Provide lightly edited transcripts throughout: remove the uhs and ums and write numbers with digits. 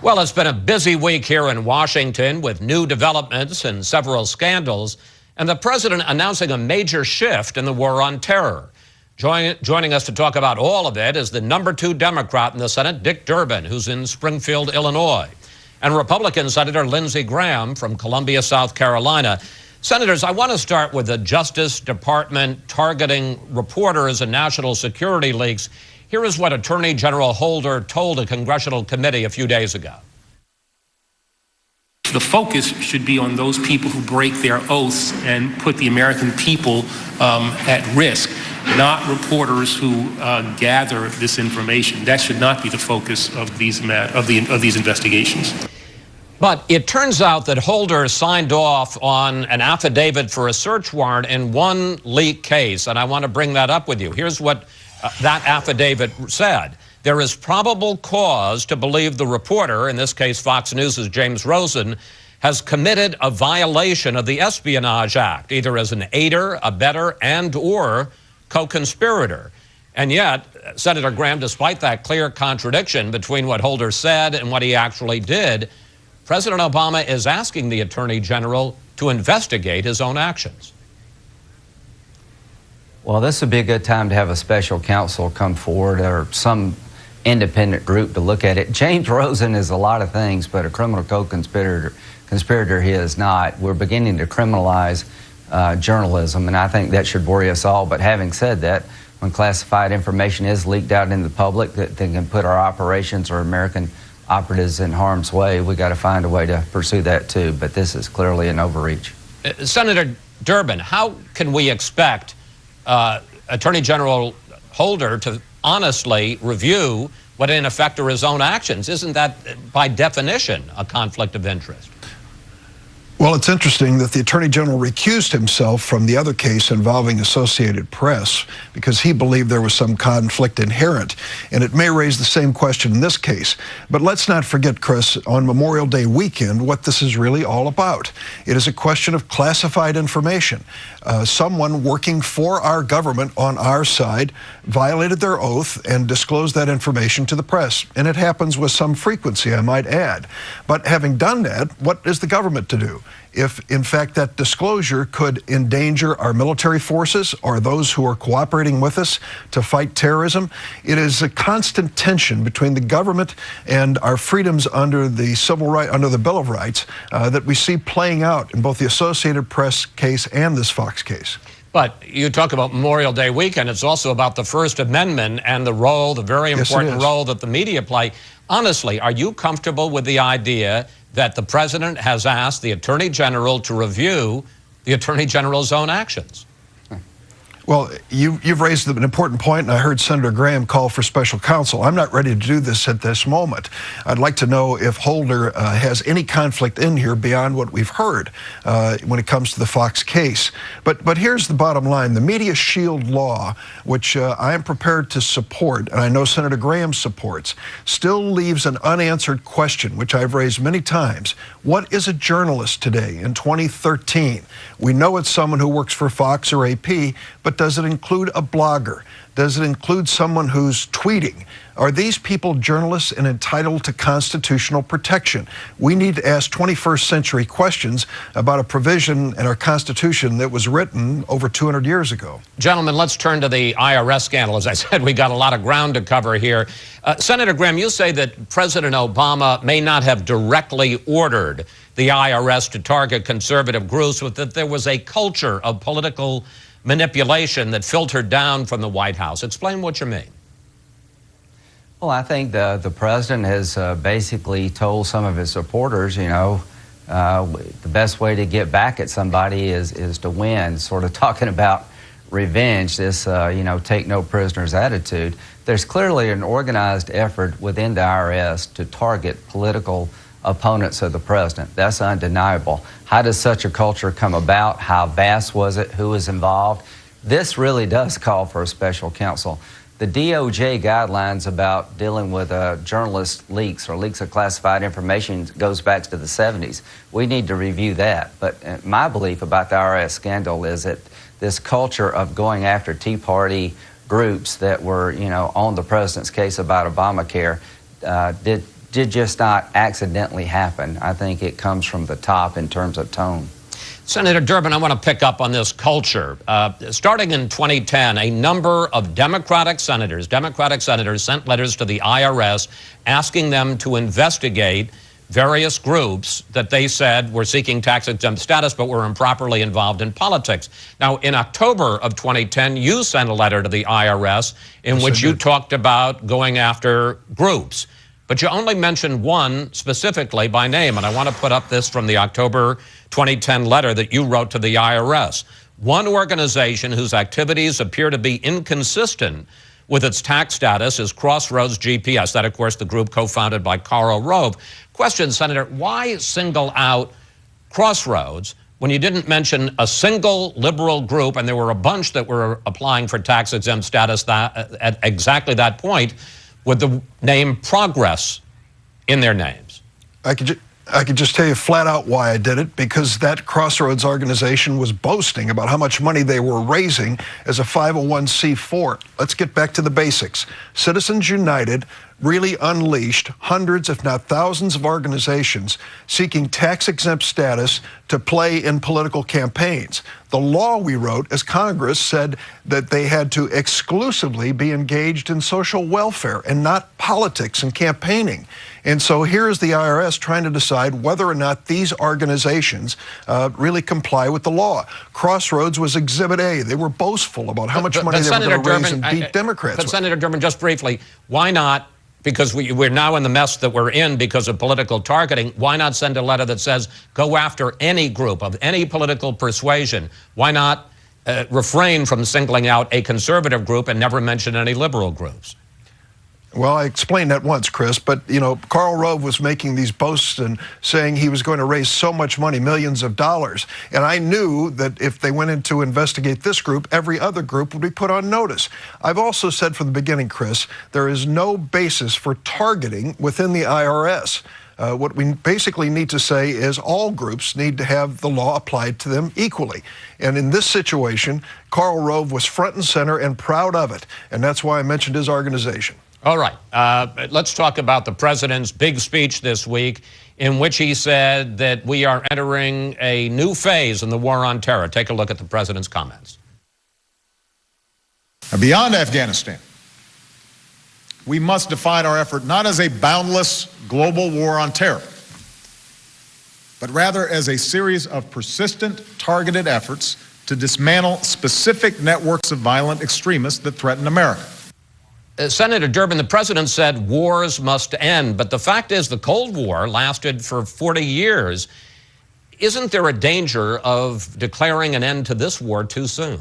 Well, it's been a busy week here in Washington with new developments and several scandals, and the president announcing a major shift in the war on terror. Joining us to talk about all of it is the #2 Democrat in the Senate, Dick Durbin, who's in Springfield, Illinois, and Republican Senator Lindsey Graham from Columbia, South Carolina. Senators, I want to start with the Justice Department targeting reporters and national security leaks. Here is what Attorney General Holder told a congressional committee a few days ago. The focus should be on those people who break their oaths and put the American people at risk, not reporters who gather this information. That should not be the focus of these investigations. But it turns out that Holder signed off on an affidavit for a search warrant in one leak case, and I want to bring that up with you. Here's what that affidavit said. There is probable cause to believe the reporter, in this case Fox News' James Rosen, has committed a violation of the Espionage Act, either as an aider, abettor, and/or co-conspirator. And yet, Senator Graham, despite that clear contradiction between what Holder said and what he actually did, President Obama is asking the Attorney General to investigate his own actions. Well, this would be a good time to have a special counsel come forward or some independent group to look at it. James Rosen is a lot of things, but a criminal co-conspirator he is not. We're beginning to criminalize journalism, and I think that should worry us all. But having said that, when classified information is leaked out in the public that can put our operations or American operatives in harm's way, we got to find a way to pursue that too. But this is clearly an overreach. Senator Durbin, how can we expect Attorney General Holder to honestly review what in effect are his own actions? Isn't that by definition a conflict of interest? Well, it's interesting that the Attorney General recused himself from the other case involving Associated Press because he believed there was some conflict inherent, and it may raise the same question in this case. But let's not forget, Chris, on Memorial Day weekend, what this is really all about. It is a question of classified information. Someone working for our government on our side violated their oath and disclosed that information to the press, and it happens with some frequency, I might add. But having done that, what is the government to do? If, in fact, that disclosure could endanger our military forces or those who are cooperating with us to fight terrorism, it is a constant tension between the government and our freedoms under the under the Bill of Rights that we see playing out in both the Associated Press case and this Fox case. But you talk about Memorial Day weekend. It's also about the First Amendment and the role, the very important role that the media play. Honestly, are you comfortable with the idea that the president has asked the Attorney General to review the Attorney General's own actions? Well, you've raised an important point, and I heard Senator Graham call for special counsel. I'm not ready to do this at this moment. I'd like to know if Holder has any conflict in here beyond what we've heard when it comes to the Fox case. But here's the bottom line. The Media Shield law, which I am prepared to support, and I know Senator Graham supports, still leaves an unanswered question, which I've raised many times. What is a journalist today in 2013? We know it's someone who works for Fox or AP, but does it include a blogger? Does it include someone who's tweeting? Are these people journalists and entitled to constitutional protection? We need to ask 21st century questions about a provision in our Constitution that was written over 200 years ago. Gentlemen, let's turn to the IRS scandal. As I said, we got a lot of ground to cover here. Senator Graham, you say that President Obama may not have directly ordered the IRS to target conservative groups, but that there was a culture of political manipulation that filtered down from the White House. Explain what you mean. Well, I think the president has basically told some of his supporters, you know, the best way to get back at somebody is to win, sort of talking about revenge, this, you know, take no prisoners attitude. There's clearly an organized effort within the IRS to target political opponents of the president. That's undeniable. How does such a culture come about? How vast was it? Who was involved? This really does call for a special counsel. The DOJ guidelines about dealing with journalist leaks or leaks of classified information goes back to the 70s. We need to review that. But my belief about the IRS scandal is that this culture of going after Tea Party groups that were, you know, on the president's case about Obamacare did did just not accidentally happen. I think it comes from the top in terms of tone. Senator Durbin, I want to pick up on this culture. Starting in 2010, a number of Democratic senators sent letters to the IRS asking them to investigate various groups that they said were seeking tax-exempt status but were improperly involved in politics. Now, in October of 2010, you sent a letter to the IRS in which you talked about going after groups. But you only mentioned one specifically by name, and I want to put up this from the October 2010 letter that you wrote to the IRS. One organization whose activities appear to be inconsistent with its tax status is Crossroads GPS. That, of course, the group co-founded by Karl Rove. Question, Senator, why single out Crossroads when you didn't mention a single liberal group, and there were a bunch that were applying for tax-exempt status at exactly that point, with the name Progress in their names? I could just tell you flat out why I did it, because that Crossroads organization was boasting about how much money they were raising as a 501c4. Let's get back to the basics. Citizens United really unleashed hundreds, if not thousands, of organizations seeking tax-exempt status to play in political campaigns. The law we wrote as Congress said that they had to exclusively be engaged in social welfare and not politics and campaigning. And so here is the IRS trying to decide whether or not these organizations really comply with the law. Crossroads was Exhibit A. They were boastful about how much money they were going to raise and beat Democrats with. Senator Durbin, just briefly, why not, because we're now in the mess that we're in because of political targeting, why not send a letter that says go after any group of any political persuasion? Why not refrain from singling out a conservative group and never mention any liberal groups? Well, I explained that once, Chris, but, you know, Karl Rove was making these boasts and saying he was going to raise so much money, millions of dollars. And I knew that if they went in to investigate this group, every other group would be put on notice. I've also said from the beginning, Chris, there is no basis for targeting within the IRS. What we basically need to say is all groups need to have the law applied to them equally. And in this situation, Karl Rove was front and center and proud of it. And that's why I mentioned his organization. All right. Let's talk about the president's big speech this week in which he said that we are entering a new phase in the war on terror. Take a look at the president's comments. Beyond Afghanistan, we must define our effort not as a boundless global war on terror, but rather as a series of persistent, targeted efforts to dismantle specific networks of violent extremists that threaten America. Senator Durbin, the president said wars must end, but the fact is the Cold War lasted for 40 years. Isn't there a danger of declaring an end to this war too soon?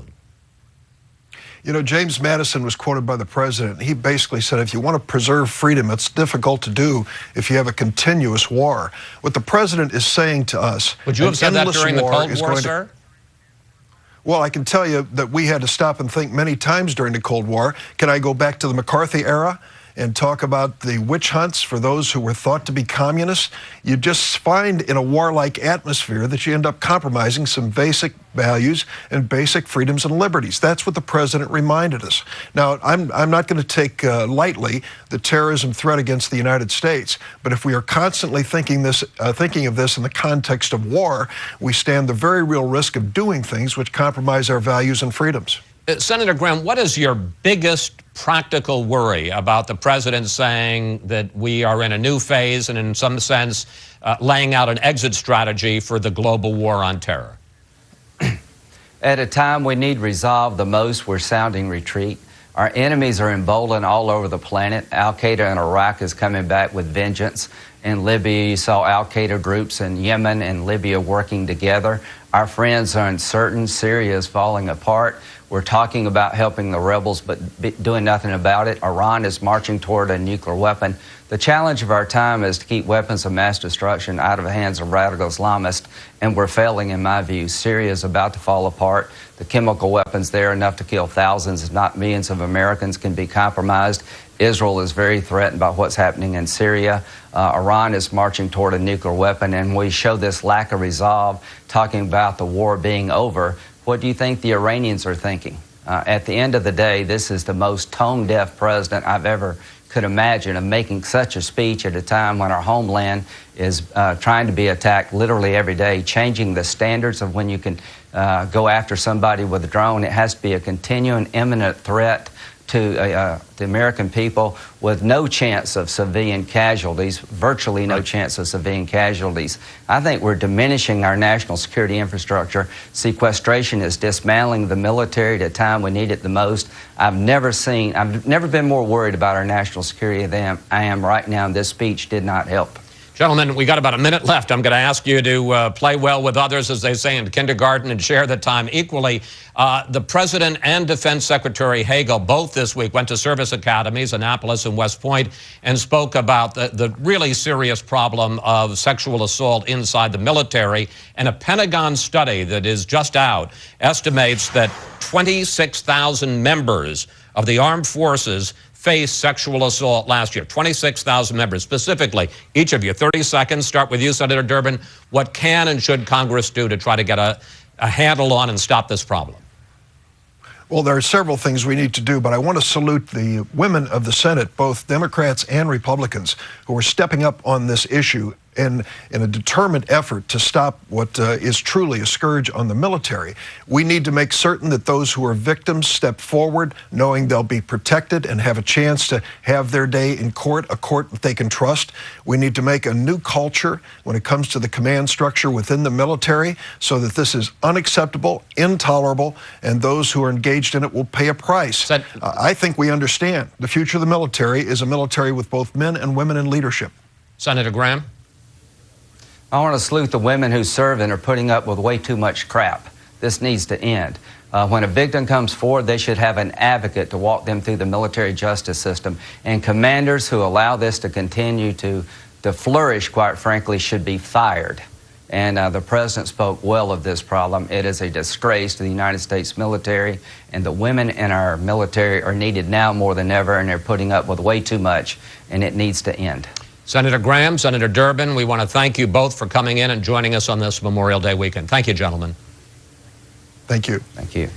You know, James Madison was quoted by the president. He basically said, if you want to preserve freedom, it's difficult to do if you have a continuous war. What the president is saying to us, would you have said that during the Cold War, sir? Well, I can tell you that we had to stop and think many times during the Cold War. Can I go back to the McCarthy era and talk about the witch hunts for those who were thought to be communists? You just find in a warlike atmosphere that you end up compromising some basic values and basic freedoms and liberties. That's what the president reminded us. Now, I'm not going to take lightly the terrorism threat against the United States, but if we are constantly thinking of this in the context of war, we stand the very real risk of doing things which compromise our values and freedoms. Senator Graham, what is your biggest practical worry about the president saying that we are in a new phase and in some sense laying out an exit strategy for the global war on terror? At a time we need resolve the most, we're sounding retreat. Our enemies are emboldened all over the planet. Al-Qaeda in Iraq is coming back with vengeance. In Libya, you saw Al-Qaeda groups in Yemen and Libya working together. Our friends are uncertain. Syria is falling apart. We're talking about helping the rebels, but doing nothing about it. Iran is marching toward a nuclear weapon. The challenge of our time is to keep weapons of mass destruction out of the hands of radical Islamists, and we're failing in my view. Syria is about to fall apart. The chemical weapons there are enough to kill thousands, if not millions of Americans can be compromised. Israel is very threatened by what's happening in Syria. Iran is marching toward a nuclear weapon, and we show this lack of resolve, talking about the war being over. What do you think the Iranians are thinking? At the end of the day, this is the most tone-deaf president I've ever could imagine of making such a speech at a time when our homeland is trying to be attacked literally every day, changing the standards of when you can go after somebody with a drone. It has to be a continuing, imminent threat to the American people with no chance of civilian casualties, virtually no chance of civilian casualties. I think we're diminishing our national security infrastructure. Sequestration is dismantling the military at a time we need it the most. I've never been more worried about our national security than I am right now, and this speech did not help. Gentlemen, we got about a minute left. I'm going to ask you to play well with others, as they say in kindergarten, and share the time equally. The President and Defense Secretary Hagel both this week went to service academies, Annapolis and West Point, and spoke about the really serious problem of sexual assault inside the military. And a Pentagon study that is just out estimates that 26,000 members of the armed forces faced sexual assault last year. 26,000 members. Specifically, each of you, 30 seconds. Start with you, Senator Durbin. What can and should Congress do to try to get a handle on and stop this problem? Well, there are several things we need to do, but I want to salute the women of the Senate, both Democrats and Republicans, who are stepping up on this issue in a determined effort to stop what is truly a scourge on the military. We need to make certain that those who are victims step forward, knowing they'll be protected and have a chance to have their day in court, a court that they can trust. We need to make a new culture when it comes to the command structure within the military so that this is unacceptable, intolerable, and those who are engaged in it will pay a price. I think we understand the future of the military is a military with both men and women in leadership. Senator Graham? I want to salute the women who serve and are putting up with way too much crap. This needs to end. When a victim comes forward, they should have an advocate to walk them through the military justice system. And commanders who allow this to continue to flourish, quite frankly, should be fired. And the President spoke well of this problem. It is a disgrace to the United States military, and the women in our military are needed now more than ever, and they're putting up with way too much, and it needs to end. Senator Graham, Senator Durbin, we want to thank you both for coming in and joining us on this Memorial Day weekend. Thank you, gentlemen. Thank you. Thank you.